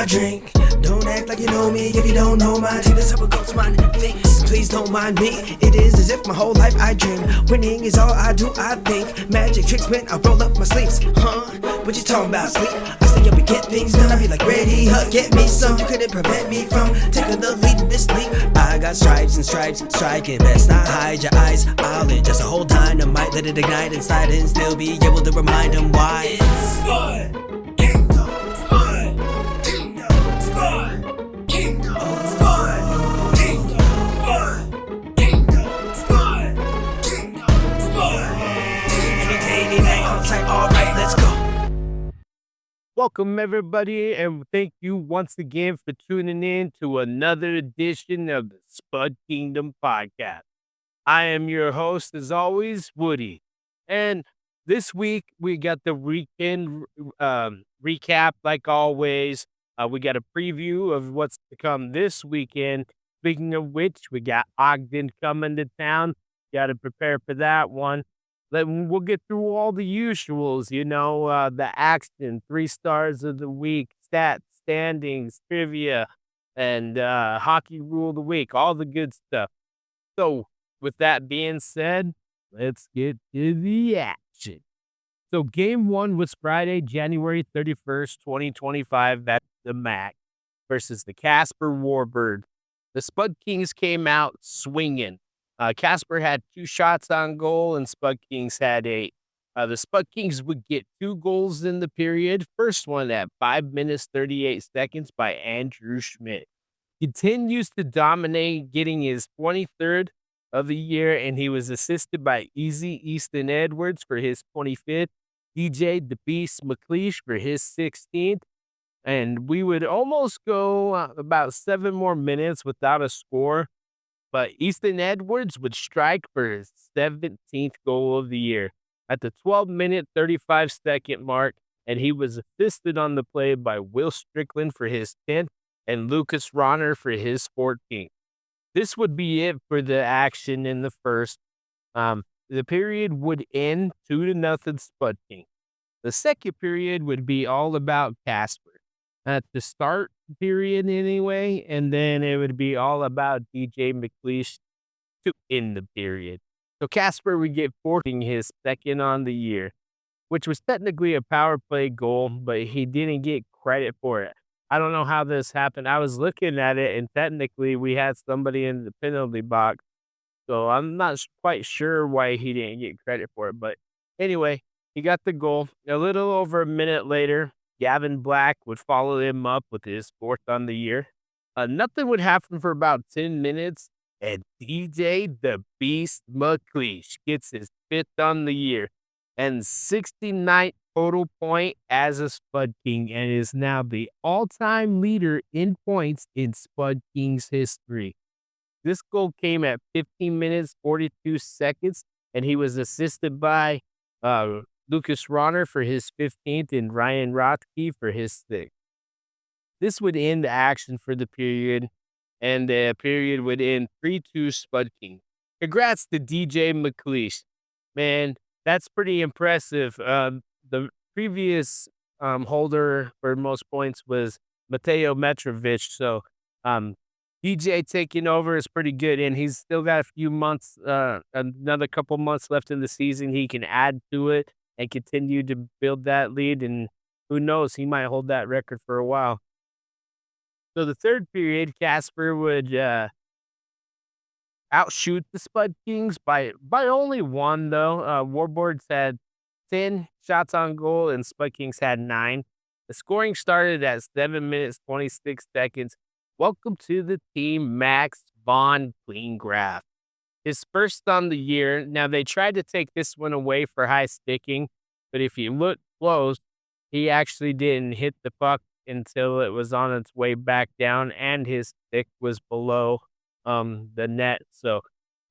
I drink. Don't act like you know me if you don't know my team. That's how it goes, man. Thinks, please don't mind me. It is as if my whole life I dream. Winning is all I do, I think. Magic tricks, man, I roll up my sleeves. What you talking about, sleep? I stay up and get things done. I be like, ready, get me some. You couldn't prevent me from taking the lead in this league. I got stripes and stripes, striking best not hide your eyes. I'll just a whole dynamite, let it ignite inside and still be able to remind them why. It's Spud Kingdom, Spud Kingdom, Spud Kingdom, Spud Kingdom, Spud Kingdom, Spud Kingdom, Spud. Any day, any night, on site, alright, let's go. Welcome, everybody, and thank you once again for tuning in to another edition of the Spud Kingdom podcast. I am your host, as always, Woody. And this week, we got the weekend recap, like always. We got a preview of what's to come this weekend. Speaking of which, we got Ogden coming to town. Got to prepare for that one. Then we'll get through all the usuals, the action, 3 stars of the week, stats, standings, trivia, and hockey rule of the week, all the good stuff. So, with that being said, let's get to the action. So, game 1 was Friday, January 31st, 2025. That's the MAC versus the Casper Warbirds. The Spud Kings came out swinging. Casper had 2 shots on goal, and Spud Kings had 8. The Spud Kings would get 2 goals in the period. First one at 5 minutes, 38 seconds by Andrew Schmidt. Continues to dominate, getting his 23rd of the year, and he was assisted by Easy Easton Edwards for his 25th, DJ the Beast McLeish for his 16th, and we would almost go about 7 more minutes without a score. But Easton Edwards would strike for his 17th goal of the year at the 12-minute, 35-second mark, and he was assisted on the play by Will Strickland for his 10th and Lucas Ronner for his 14th. This would be it for the action in the first. The period would end 2-0 Spud King. The second period would be all about Casper. At the start period anyway, and then it would be all about DJ McLeish to end the period. So Casper would get 14, his second on the year, which was technically a power play goal, but he didn't get credit for it. I don't know how this happened. I was looking at it, and technically we had somebody in the penalty box, so I'm not quite sure why he didn't get credit for it. But anyway, he got the goal. A little over a minute later, Gavin Black would follow him up with his 4th on the year. Nothing would happen for about 10 minutes, and DJ the Beast McLeish gets his 5th on the year and 69th total point as a Spud King, and is now the all-time leader in points in Spud King's history. This goal came at 15 minutes, 42 seconds, and he was assisted by Lucas Ronner for his 15th and Ryan Rothke for his 6th. This would end the action for the period, and the period would end 3-2 Spud King. Congrats to DJ McLeish. Man, that's pretty impressive. The previous holder for most points was Mateo Mitrovic, so DJ taking over is pretty good, and he's still got a few months, another couple months left in the season. He can add to it and continue to build that lead, and who knows, he might hold that record for a while. So the third period, Casper would outshoot the Spud Kings by only 1, though. Warbirds had 10 shots on goal, and Spud Kings had 9. The scoring started at 7 minutes, 26 seconds. Welcome to the team, Max Von Greengraff. His first on the year. Now, they tried to take this one away for high sticking, but if you look close, he actually didn't hit the puck until it was on its way back down, and his stick was below the net. So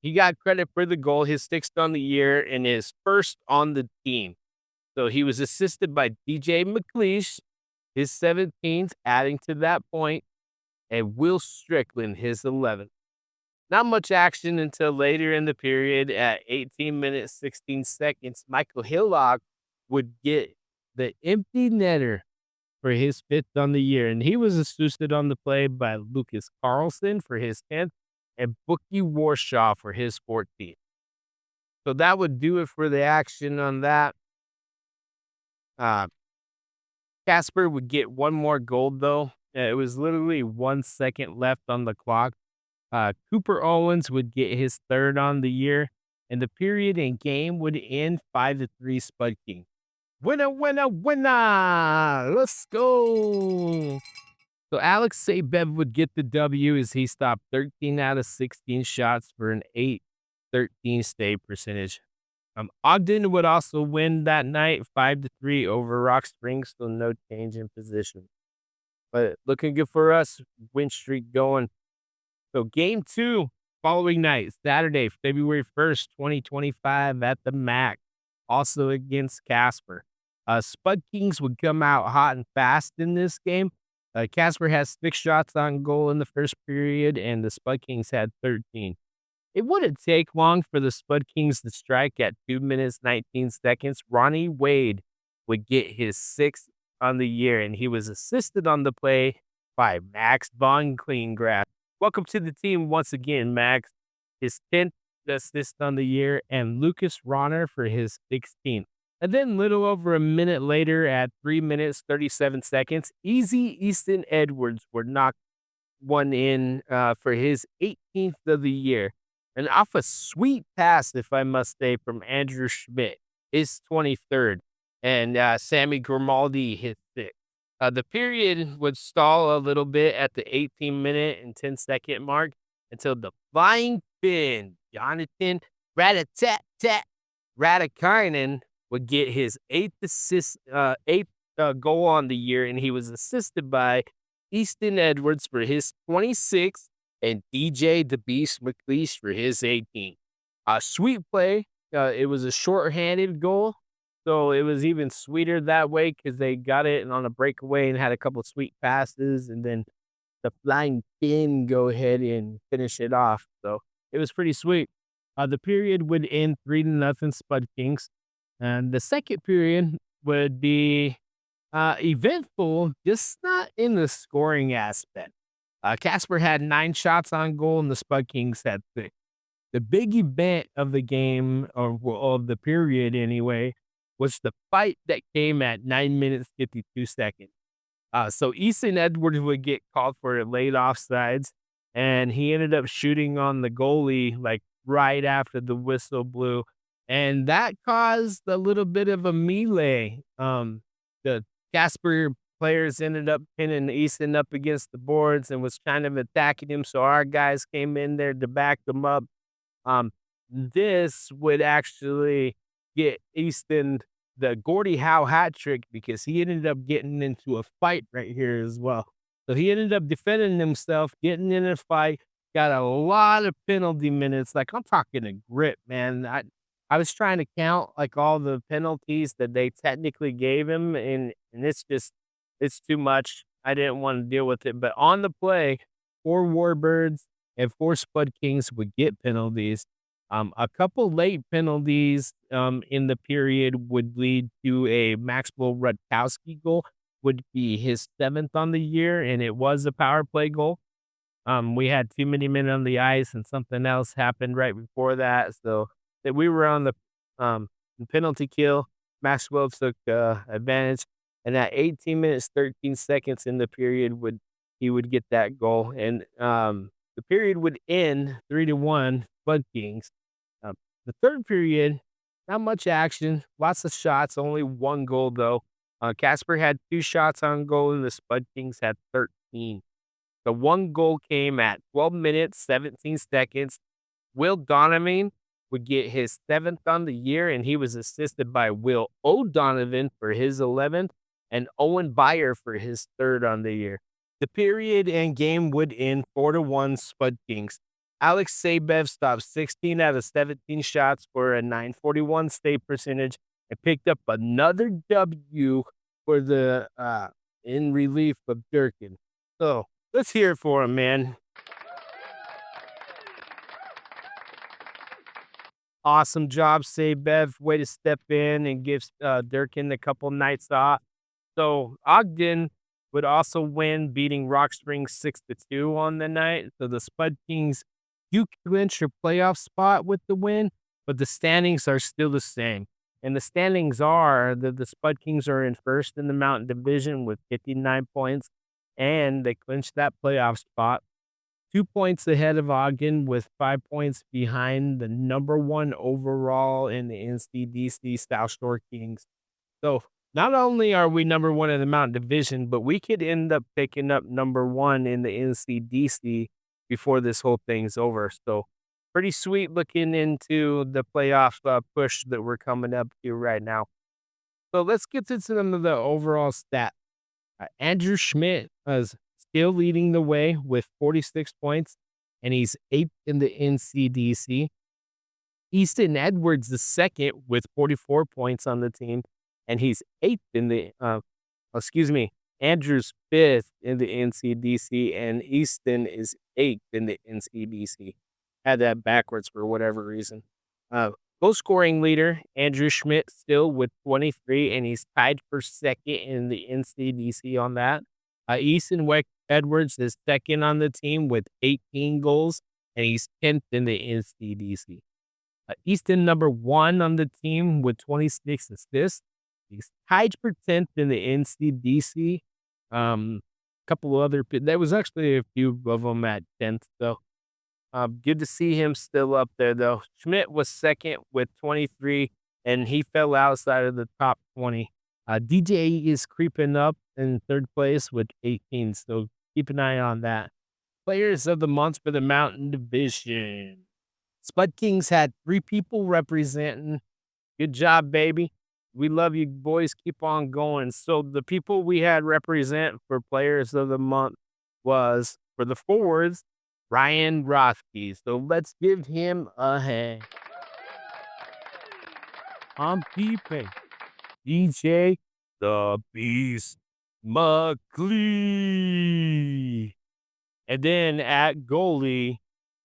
he got credit for the goal, his 6th on the year, and his first on the team. So he was assisted by DJ McLeish, his 17th, adding to that point, and Will Strickland, his 11th. Not much action until later in the period at 18 minutes, 16 seconds. Michael Hillock would get the empty netter for his 5th on the year, and he was assisted on the play by Lucas Carlson for his 10th and Bookie Warshaw for his 14th. So that would do it for the action on that. Uh, Casper would get one more gold, though. It was literally 1 second left on the clock. Cooper Owens would get his 3rd on the year, and the period and game would end 5-3 Spud King. Winner, winner, winner! Let's go! So Alex Sabev would get the W as he stopped 13 out of 16 shots for an 8-13 stay percentage. Ogden would also win that night 5-3 over Rock Springs, so no change in position. But looking good for us, win streak going. So game 2, following night, Saturday, February 1st, 2025 at the MAC, also against Casper. Spud Kings would come out hot and fast in this game. Casper has 6 shots on goal in the first period, and the Spud Kings had 13. It wouldn't take long for the Spud Kings to strike at 2 minutes, 19 seconds. Ronnie Wade would get his 6th on the year, and he was assisted on the play by Max Von Kleingrass. Welcome to the team once again, Max. His 10th assist on the year, and Lucas Ronner for his 16th. And then little over a minute later at 3 minutes, 37 seconds, Easy Easton Edwards would knock one in for his 18th of the year. And off a sweet pass, if I must say, from Andrew Schmidt, his 23rd. And Sammy Grimaldi hit 6th. The period would stall a little bit at the 18-minute and 10-second mark until the flying Finn, Jonathan Ratatat Ratikainen, would get his 8th goal on the year, and he was assisted by Easton Edwards for his 26th and DJ the Beast McLeish for his 18th. Sweet play. It was a short-handed goal, so it was even sweeter that way because they got it on a breakaway and had a couple sweet passes, and then the flying Finn go ahead and finish it off. So it was pretty sweet. The period would end 3-0 Spud Kings, and the second period would be eventful, just not in the scoring aspect. Casper had 9 shots on goal, and the Spud Kings had 6. The big event of the game, or of the period anyway, was the fight that came at 9 minutes, 52 seconds. So Easton Edwards would get called for late offsides, and he ended up shooting on the goalie like right after the whistle blew, and that caused a little bit of a melee. The Casper players ended up pinning Easton up against the boards and was kind of attacking him, so our guys came in there to back them up. This would actually get Easton the Gordie Howe hat trick because he ended up getting into a fight right here as well. So he ended up defending himself, getting in a fight, got a lot of penalty minutes. Like I'm talking a grip, man. I was trying to count like all the penalties that they technically gave him, and it's too much. I didn't want to deal with it. But on the play, 4 Warbirds and 4 Spud Kings would get penalties. A couple late penalties in the period would lead to a Maxwell Rutkowski goal, would be his 7th on the year, and it was a power play goal. We had too many men on the ice, and something else happened right before that, so that we were on the penalty kill. Maxwell took advantage, and at 18 minutes 13 seconds in the period, he would get that goal, and the period would end 3-1 Spud Kings. The third period, not much action, lots of shots, only 1 goal though. Casper had 2 shots on goal, and the Spud Kings had 13. The 1 goal came at 12 minutes, 17 seconds. Will Donovan would get his 7th on the year, and he was assisted by Will O'Donovan for his 11th and Owen Byer for his 3rd on the year. The period and game would end 4-1 Spud Kings. Alex Sabev stopped 16 out of 17 shots for a .941 stay percentage and picked up another W for the in relief of Durkin. So let's hear it for him, man. Awesome job, Sabev. Way to step in and give Durkin a couple nights off. So Ogden would also win, beating Rock Springs 6-2 on the night. So the Spud Kings do clinch your playoff spot with the win, but the standings are still the same. And the standings are that the Spud Kings are in first in the Mountain Division with 59 points, and they clinched that playoff spot. 2 points ahead of Ogden with 5 points behind the number one overall in the NCDC South Shore Kings. So not only are we number one in the Mountain Division, but we could end up picking up number one in the NCDC before this whole thing's over. So pretty sweet looking into the playoff push that we're coming up to right now. So let's get to some of the overall stats. Andrew Schmidt is still leading the way with 46 points, and he's eighth in the NCDC. Easton Edwards the second with 44 points on the team, and he's eighth in the Andrew's fifth in the NCDC, and Easton is eighth in the NCDC. Had that backwards for whatever reason. Goal scoring leader, Andrew Schmidt, still with 23, and he's tied for second in the NCDC on that. Edwards is second on the team with 18 goals, and he's 10th in the NCDC. Easton, number one on the team with 26 assists. He's tied for 10th in the NCDC. Couple other, there was actually a few of them at 10th, though. Good to see him still up there, though. Schmidt was second with 23, and he fell outside of the top 20. DJ is creeping up in third place with 18, so keep an eye on that. Players of the month for the Mountain Division. Spud Kings had 3 people representing. Good job, baby. We love you, boys. Keep on going. So the people we had represent for players of the month was, for the forwards, Ryan Rothke. So let's give him a hand. I'm keeping DJ the Beast McLean. And then at goalie,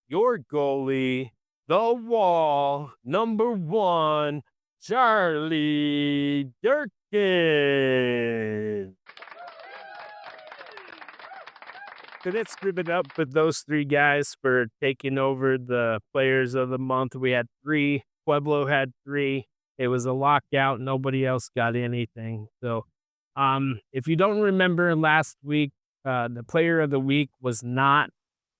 your goalie, the wall, number one, Charlie Durkin. So let's give it up for those 3 guys for taking over the players of the month. We had 3. Pueblo had 3. It was a lockout. Nobody else got anything. So, if you don't remember last week, the player of the week was not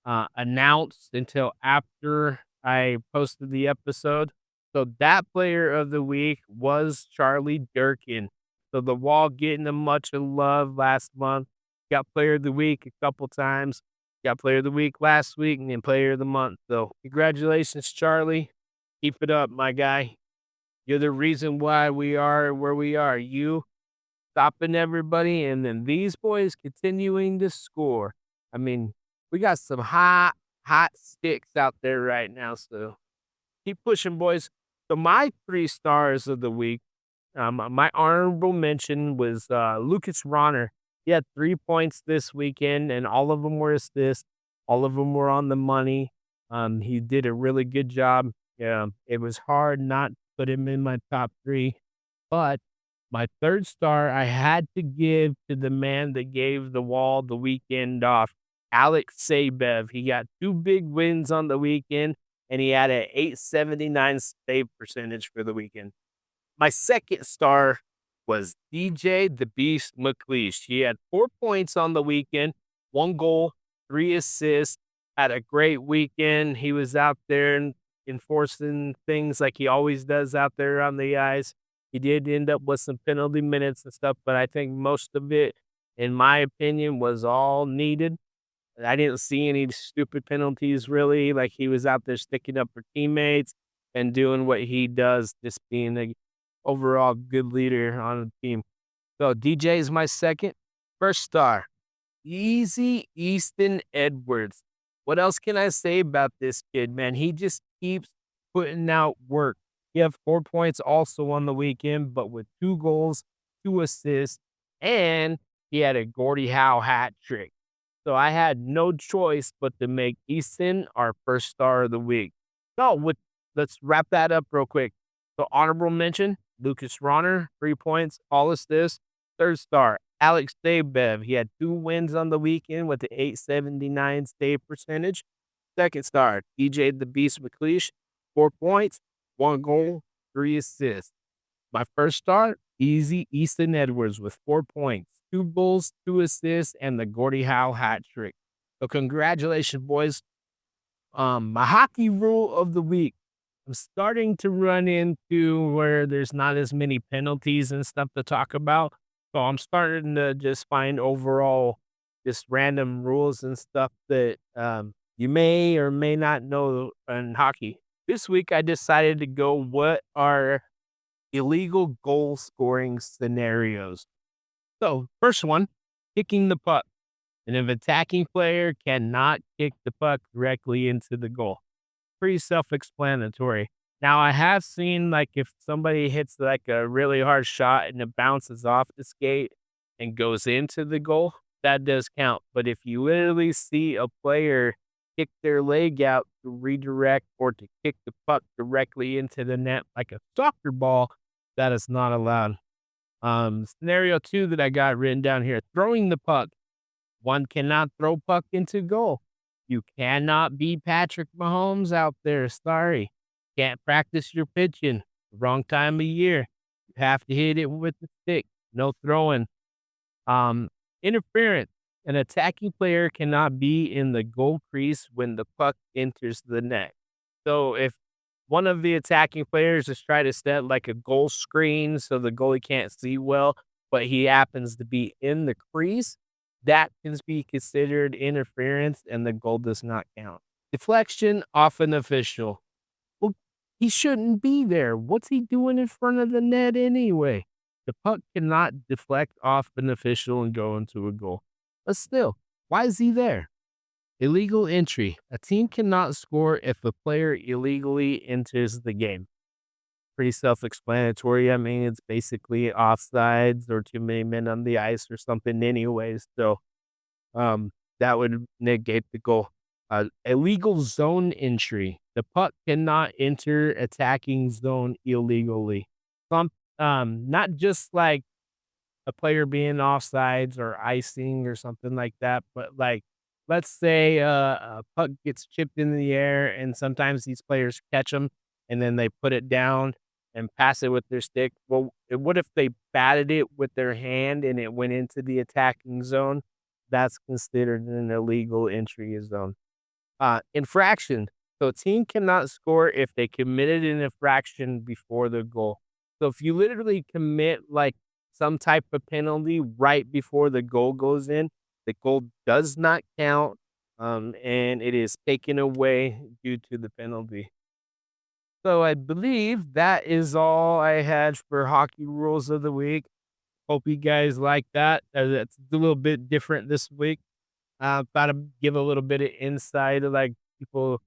announced until after I posted the episode. So that player of the week was Charlie Durkin. So the wall getting him much of love last month. Got player of the week a couple times. Got player of the week last week and then player of the month. So congratulations, Charlie. Keep it up, my guy. You're the reason why we are where we are. You stopping everybody and then these boys continuing to score. I mean, we got some hot sticks out there right now. So keep pushing, boys. So my 3 stars of the week, my honorable mention was Lucas Ronner. He had 3 points this weekend, and all of them were assists. All of them were on the money. He did a really good job. Yeah, it was hard not to put him in my top 3, but my 3rd star I had to give to the man that gave the wall the weekend off, Alex Sabev. He got 2 big wins on the weekend, and he had an .879 save percentage for the weekend. My 2nd star was DJ the Beast McLeish. He had 4 points on the weekend, 1 goal, 3 assists, had a great weekend. He was out there and enforcing things like he always does out there on the ice. He did end up with some penalty minutes and stuff, but I think most of it, in my opinion, was all needed. I didn't see any stupid penalties really. Like he was out there sticking up for teammates and doing what he does, just being a overall good leader on the team. So DJ is my 2nd. 1st star, Easy Easton Edwards. What else can I say about this kid, man? He just keeps putting out work. He had 4 points also on the weekend, but with 2 goals, 2 assists, and he had a Gordie Howe hat trick. So I had no choice but to make Easton our 1st star of the week. So let's wrap that up real quick. So honorable mention, Lucas Ronner, 3 points, all assists. 3rd star, Alex Dabev, he had 2 wins on the weekend with the 879 save percentage. Second star, DJ the Beast McLeish, 4 points, 1 goal, 3 assists. My first star, easy Easton Edwards with 4 points, 2 goals, 2 assists, and the Gordie Howe hat trick. So congratulations, boys. My hockey rule of the week. I'm starting to run into where there's not as many penalties and stuff to talk about. So I'm starting to just find overall just random rules and stuff that you may or may not know in hockey. This week I decided to go what are illegal goal scoring scenarios. So first one, kicking the puck. An attacking player cannot kick the puck directly into the goal. Pretty self-explanatory. Now, I have seen, like, if somebody hits, like, a really hard shot and it bounces off the skate and goes into the goal, that does count. But if you literally see a player kick their leg out to redirect or to kick the puck directly into the net like a soccer ball, that is not allowed. Scenario 2 that I got written down here, throwing the puck. One cannot throw puck into goal. You cannot be Patrick Mahomes out there, sorry. Can't practice your pitching, wrong time of year. You have to hit it with the stick, no throwing. Um, Interference. An attacking player cannot be in the goal crease when the puck enters the net. So if one of the attacking players is trying to set like a goal screen so the goalie can't see well, but he happens to be in the crease, that can be considered interference and the goal does not count. Deflection, often official. Well, he shouldn't be there. What's he doing in front of the net anyway? The puck cannot deflect off an official and go into a goal. But still, why is he there? Illegal entry. A team cannot score if a player illegally enters the game. Pretty self-explanatory. I mean, it's basically offsides or too many men on the ice or something anyways. So, um, that would negate the goal. Illegal zone entry. The puck cannot enter attacking zone illegally. Some, not just like a player being offsides or icing or something like that, but like, let's say a puck gets chipped in the air and sometimes these players catch them and then they put it down and pass it with their stick. Well, what if they batted it with their hand and it went into the attacking zone? That's considered an illegal entry zone. Infraction. So a team cannot score if they committed an infraction before the goal. So if you literally commit like some type of penalty right before the goal goes in, the goal does not count, and it is taken away due to the penalty. So I believe that is all I had for hockey rules of the week. Hope you guys like that. That's a little bit different this week. Thought to give a little bit of insight of like people,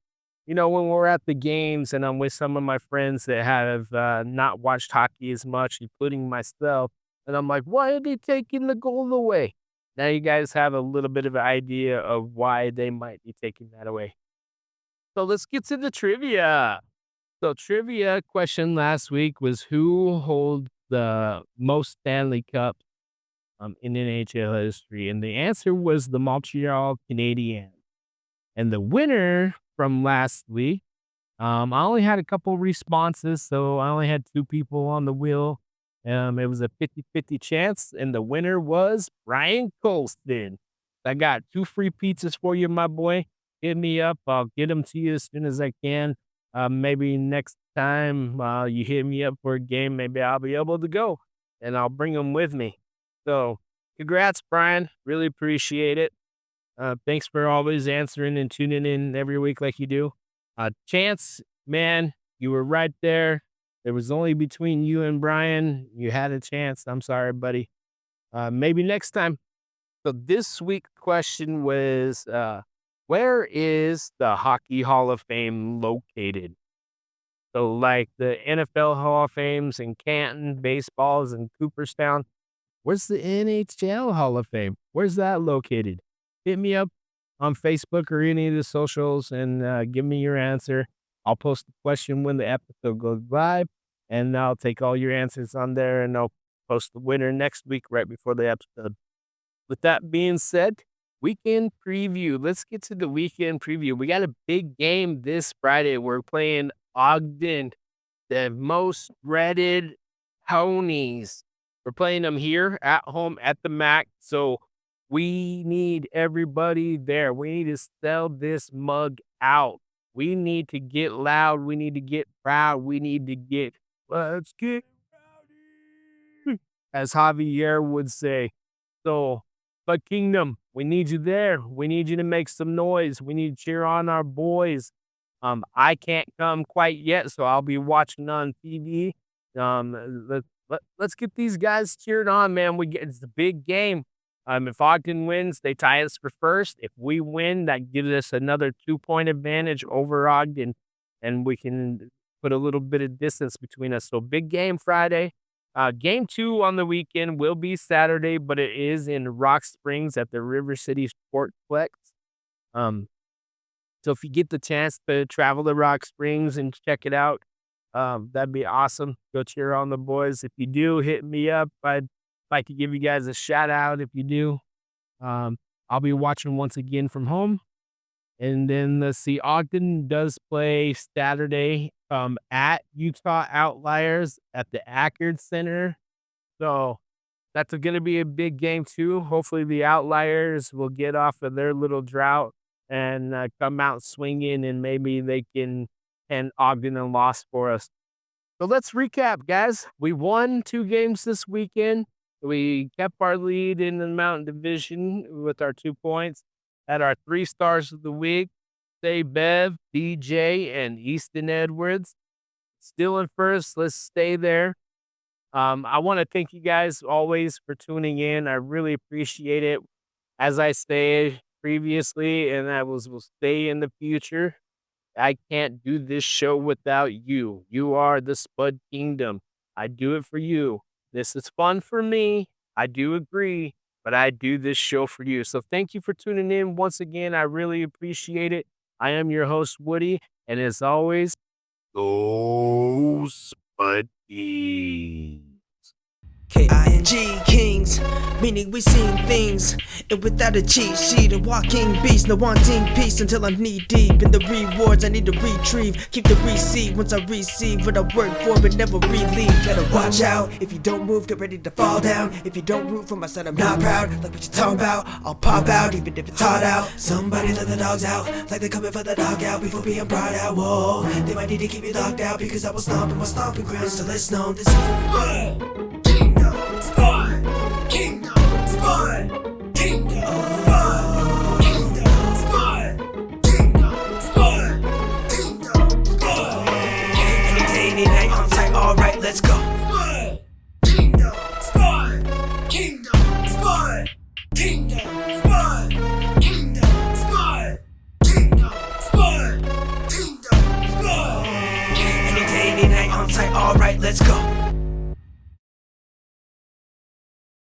when we're at the games and I'm with some of my friends that have not watched hockey as much, including myself, and I'm like, why are they taking the goal away? Now you guys have a little bit of an idea of why they might be taking that away. So let's get to the trivia. So trivia question last week was who holds the most Stanley Cups in NHL history? And the answer was the Montreal Canadiens. And the winner from last week, I only had a couple responses, so I only had 2 people on the wheel. It was a 50-50 chance, and the winner was Brian Colston. I got 2 free pizzas for you, my boy. Hit me up. I'll get them to you as soon as I can. Maybe next time you hit me up for a game, maybe I'll be able to go, and I'll bring them with me. So, congrats, Brian. Really appreciate it. Thanks for always answering and tuning in every week like you do. Chance, man, you were right there. There was only between you and Brian. You had a chance. I'm sorry, buddy. Maybe next time. So this week's question was, where is the Hockey Hall of Fame located? So like the NFL Hall of Fames in Canton, baseballs in Cooperstown. Where's the NHL Hall of Fame? Where's that located? Hit me up on Facebook or any of the socials and give me your answer. I'll post the question when the episode goes live, and I'll take all your answers on there and I'll post the winner next week right before the episode. with that being said, weekend preview. Let's get to the weekend preview. We got a big game this Friday. We're playing Ogden, the most dreaded ponies. We're playing them here at home at the MAC. So we need everybody there. We need to sell this mug out. We need to get loud. We need to get proud. We need to get, let's get rowdy, as Javier would say. So, but Kingdom, we need you there. We need you to make some noise. We need to cheer on our boys. I can't come quite yet, so I'll be watching on TV. Let's get these guys cheered on, man. It's a big game. If Ogden wins, they tie us for first. If we win, that gives us another 2-point advantage over Ogden, and we can put a little bit of distance between us. So big game Friday. Game 2 on the weekend will be Saturday, but it is in Rock Springs at the River City Sportsplex. So if you get the chance to travel to Rock Springs and check it out, that'd be awesome. Go cheer on the boys. If you do, hit me up. I'd like to give you guys a shout out if you do. I'll be watching once again from home. And then let's see, Ogden does play Saturday at Utah Outliers at the Ackerd Center. So that's going to be a big game too. Hopefully the Outliers will get off of their little drought and come out swinging, and maybe they can end Ogden and loss for us. So let's recap, guys. We won 2 games this weekend. We kept our lead in the Mountain Division with our 2 points. At our 3 stars of the week, Say Bev, DJ, and Easton Edwards. Still in first. Let's stay there. I want to thank you guys always for tuning in. I really appreciate it. As I said previously, and I will stay in the future, I can't do this show without you. You are the Spud Kingdom. I do it for you. This is fun for me. I do agree, but I do this show for you. So thank you for tuning in once again. I really appreciate it. I am your host, Woody, and as always, go Spuddies. K-I-N-G, kings, meaning we seen things, and without a cheat sheet, a walking beast, no wanting peace until I'm knee deep in the rewards I need to retrieve. Keep the receipt once I receive what I work for, but never relieve. Better watch out, if you don't move, get ready to fall down. If you don't root for my son, I'm not proud. Like what you talking about, I'll pop out, even if it's hard out. Somebody let the dogs out, like they're coming for the dog out before being brought out. Whoa, they might need to keep me locked out because I will stomp in my stomping grounds till it's known this is